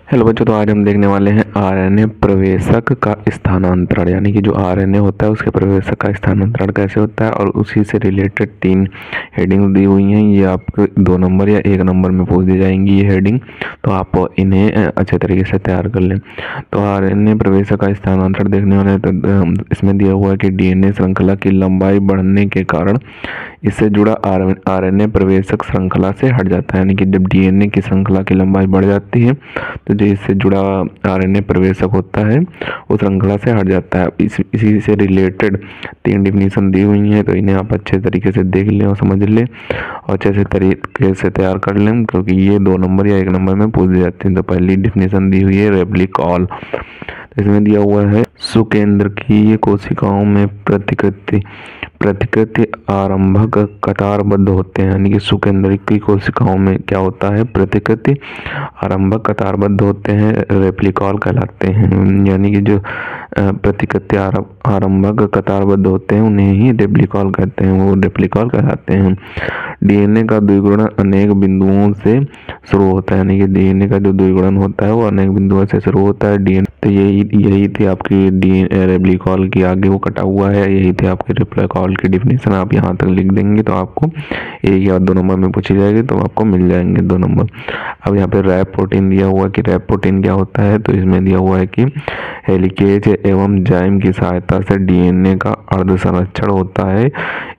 Hello बच्चों, तो आज हम देखने वाले हैं आरएनए प्रवेशक का स्थानांतरण, यानी कि जो आरएनए होता है उसके प्रवेशक का स्थानांतरण कैसे होता है। और उसी से रिलेटेड 3 हेडिंग दी हुई हैं। ये आपको 2 नंबर या 1 नंबर में पूछ दी जाएंगी ये हेडिंग, तो आप इन्हें अच्छे तरीके से तैयार कर लें। तो आरएनए प्रवेशक का स्थानांतरण देखने वाले, तो इसमें दिया हुआ है कि डीएनए श्रृंखला की लंबाई बढ़ने के कारण इससे जुड़ा आरएनए प्रवेशक श्रृंखला से हट जाता है। यानी कि जब डीएनए की श्रृंखला की लंबाई बढ़ जाती है तो जो इससे जुड़ा आरएनए प्रवेशक होता है वो श्रृंखला से हट जाता है। इसी से रिलेटेड 3 डिफिनीशन दी हुई हैं, तो इन्हें आप अच्छे तरीके से देख लें और समझ लें और अच्छे से तरीके से तैयार कर लें, क्योंकि ये 2 नंबर या 1 नंबर में पूछ दी जाती है। तो पहली डिफिनीशन दी हुई है रेप्लिकॉल, इसमें दिया हुआ है सुकेंद्रकीय कोशिकाओं में प्रतिकृति आरंभक कतारबद्ध होते हैं। यानी कि सुकेंद्रकीय कोशिकाओं में क्या होता है, प्रतिकृति आरंभक कतारबद्ध होते हैं, रेप्लिकॉल कहलाते हैं। यानी कि जो प्रतिकृति आरंभक कतारबद्ध होते हैं उन्हें ही रेप्लिकॉल कहते हैं, वो रेप्लिकॉल कहलाते हैं। डीएनए का द्विगुणन अनेक बिंदुओं से शुरू होता है। यानी कि डीएनए का जो द्विगुणन होता है वो अनेक बिंदुओं से शुरू होता है। डीएनए तो यही थी आपकी रेप्लिकॉल की, आगे वो कटा हुआ है, यही थी आपकी रेप्लिकॉल की डिफिनीशन। आप यहाँ तक लिख देंगे तो आपको 1 या 2 नंबर में पूछी जाएगी, तो आपको मिल जाएंगे 2 नंबर। अब यहाँ पे रैप प्रोटीन दिया हुआ है कि रैप प्रोटीन क्या होता है, तो इसमें दिया हुआ है कि हेलिकेज एवं जाइम की सहायता से डीएनए का अर्ध संरक्षण होता है।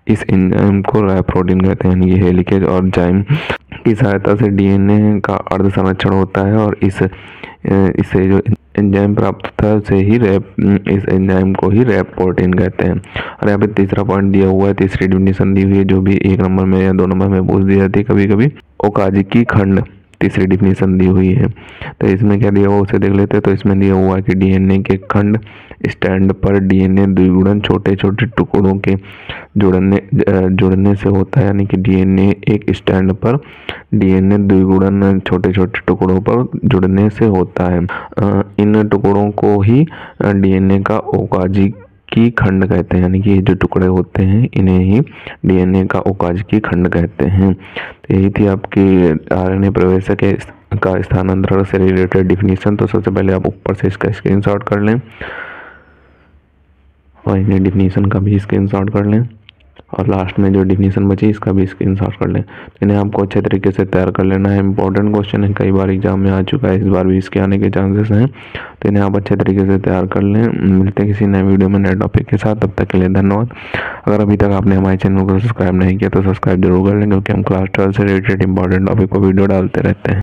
इस एंजाइम को रैप प्रोटीन कहते हैं। यानी कि हेलिकेज और जाइम की सहायता से डीएनए का अर्ध संरक्षण होता है, और इससे जो एंजाइम प्राप्त होता है उसे ही इस एंजाइम को ही रैप प्रोटीन कहते हैं। और यहाँ पे तीसरा पॉइंट दिया हुआ है, तीसरी डिफिनीशन दी हुई है, जो भी 1 नंबर में या 2 नंबर में पूछ दी जाती है कभी कभी। ओकाज़की खंड तीसरी डिफिनीशन दी हुई है, तो इसमें क्या दिया हुआ उसे देख लेते हैं। तो इसमें दिया हुआ है कि डीएनए के खंड स्टैंड पर डीएनए द्विगुणन छोटे छोटे टुकड़ों के जुड़ने से होता है। यानी कि डीएनए एक स्टैंड पर डीएनए द्विगुणन छोटे छोटे टुकड़ों पर जुड़ने से होता है। इन टुकड़ों को ही डीएनए का ओकाज़की खंड कहते हैं। यानी कि जो टुकड़े होते हैं इन्हें ही डीएनए का ओकाज़की खंड कहते हैं। तो यही थी आपकी आरएनए प्रवेशक का स्थानांतरण से रिलेटेड डिफिनीशन। तो सबसे पहले आप ऊपर से इसका स्क्रीनशॉट कर लें और इन्हें डिफिनीशन का भी स्क्रीनशॉट कर लें, और लास्ट में जो डिफिनीशन बची इसका भी स्क्रीनशॉट कर लें। तो इन्हें आपको अच्छे तरीके से तैयार कर लेना है। इंपॉर्टेंट क्वेश्चन है, कई बार एग्जाम में आ चुका है, इस बार भी इसके आने के चांसेस हैं। तो इन्हें आप अच्छे तरीके से तैयार कर लें। मिलते हैं किसी नए वीडियो में नए टॉपिक के साथ, तब तक के लिए धन्यवाद। अगर अभी तक आपने हमारे चैनल को सब्सक्राइब नहीं किया तो सब्सक्राइब जरूर कर लें, क्योंकि हम क्लास 12 से रिलेटेड इंपॉर्टेंट टॉपिक को वीडियो डालते रहते हैं।